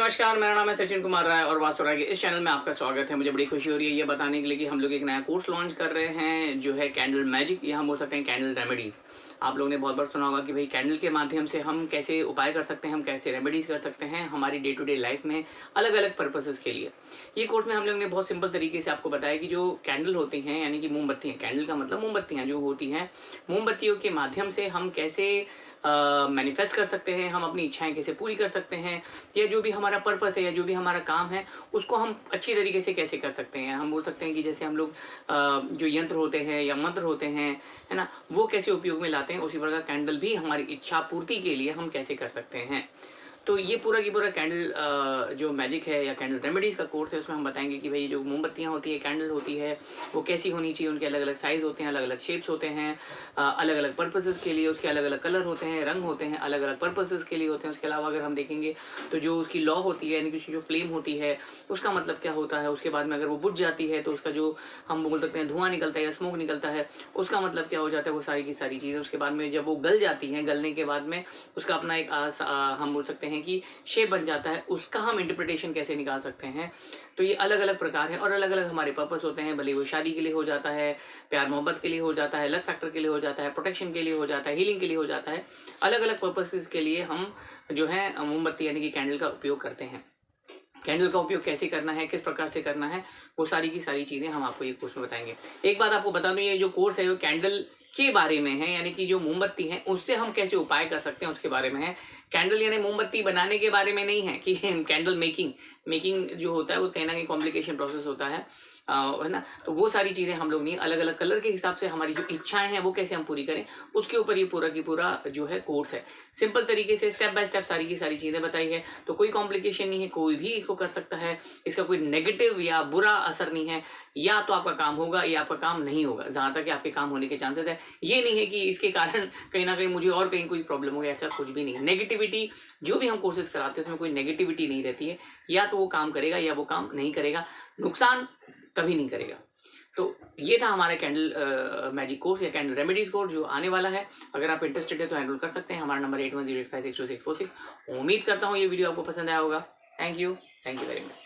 नमस्कार, मेरा नाम है सचिन कुमार राय और वास्तु राय के इस चैनल में आपका स्वागत है। मुझे बड़ी खुशी हो रही है ये बताने के लिए कि हम लोग एक नया कोर्स लॉन्च कर रहे हैं जो है कैंडल मैजिक, या हम बोल सकते हैं कैंडल रेमेडीज। आप लोगों ने बहुत बार सुना होगा कि भाई कैंडल के माध्यम से हम कैसे उपाय कर सकते हैं, हम कैसे रेमेडीज कर सकते हैं हमारी डे टू डे लाइफ में अलग अलग पर्पसेस के लिए। ये कोर्स में हम लोगों ने बहुत सिंपल तरीके से आपको बताया कि जो कैंडल होती हैं यानी कि मोमबत्तियाँ, कैंडल का मतलब मोमबत्तियाँ जो होती हैं, मोमबत्तियों के माध्यम से हम कैसे मैनिफेस्ट कर सकते हैं, हम अपनी इच्छाएं कैसे पूरी कर सकते हैं, या जो भी हमारा पर्पस है या जो भी हमारा काम है उसको हम अच्छी तरीके से कैसे कर सकते हैं। हम बोल सकते हैं कि जैसे हम लोग जो यंत्र होते हैं या मंत्र होते हैं, है ना, वो कैसे उपयोग में लाते हैं, उसी प्रकार कैंडल भी हमारी इच्छा पूर्ति के लिए हम कैसे कर सकते हैं। तो ये पूरा की पूरा कैंडल जो मैजिक है या कैंडल रेमेडीज़ का कोर्स है, उसमें हम बताएंगे कि भाई जो मोमबत्तियाँ होती है, कैंडल होती है, वो कैसी होनी चाहिए, उनके अलग अलग साइज़ होते हैं, अलग अलग शेप्स होते हैं, अलग अलग पर्पसेस के लिए उसके अलग अलग कलर होते हैं, रंग होते हैं, अलग अलग पर्पसेस के लिए होते हैं। उसके अलावा अगर हम देखेंगे तो जो उसकी लॉ होती है यानी कि उसकी जो फ्लेम होती है उसका मतलब क्या होता है, उसके बाद में अगर वो बुझ जाती है तो उसका जो हम बोल सकते हैं धुआं निकलता है या स्मोक निकलता है उसका मतलब क्या हो जाता है, वो सारी की सारी चीज़ें। उसके बाद में जब वो गल जाती हैं, गलने के बाद में उसका अपना एक हम बोल सकते हैं कि शेप बन जाता है, उसका हम इंटरप्रिटेशन कैसे निकाल सकते हैं। तो ये अलग अलग प्रकार है और अलग अलग हमारे पर्पस होते हैं। भले वो शादी के लिए हो जाता है, प्यार मोहब्बत के लिए हो जाता है, लक फैक्टर के लिए हो जाता है, प्रोटेक्शन के लिए हो जाता है, हीलिंग के लिए हो जाता है। अलग अलग पर्पसेस के लिए हम जो है मोमबत्ती यानी कि कैंडल का उपयोग करते हैं। कैंडल का उपयोग कैसे करना है, किस प्रकार से करना है, वो सारी की सारी चीज़ें हम आपको ये कोर्स में बताएंगे। एक बात आपको बता दूं, ये जो कोर्स है वो कैंडल के बारे में है, यानी कि जो मोमबत्ती है उससे हम कैसे उपाय कर सकते हैं उसके बारे में है। कैंडल यानी मोमबत्ती बनाने के बारे में नहीं है कि कैंडल मेकिंग जो होता है वो कहीं ना कहीं कॉम्प्लिकेशन प्रोसेस होता है ना। तो वो सारी चीज़ें हम लोग नहीं, अलग अलग कलर के हिसाब से हमारी जो इच्छाएं हैं वो कैसे हम पूरी करें उसके ऊपर ये पूरा की पूरा जो है कोर्स है। सिंपल तरीके से स्टेप बाय स्टेप सारी की सारी चीज़ें बताई है, तो कोई कॉम्प्लिकेशन नहीं है, कोई भी इसको कर सकता है। इसका कोई नेगेटिव या बुरा असर नहीं है, या तो आपका काम होगा या आपका काम नहीं होगा। जहाँ तक आपके काम होने के चांसेस है, ये नहीं है कि इसके कारण कहीं ना कहीं मुझे और कहीं कोई प्रॉब्लम होगी, ऐसा कुछ भी नहीं। नेगेटिविटी जो भी हम कोर्सेज कराते हैं उसमें कोई नेगेटिविटी नहीं रहती है, या तो वो काम करेगा या वो काम नहीं करेगा, नुकसान कभी नहीं करेगा। तो ये था हमारा कैंडल मैजिक कोर्स या कैंडल रेमेडीज कोर्स जो आने वाला है। अगर आप इंटरेस्टेड है तो एनरोल कर सकते हैं। हमारा नंबर 8108562646। उम्मीद करता हूँ ये वीडियो आपको पसंद आया होगा। Thank you very much.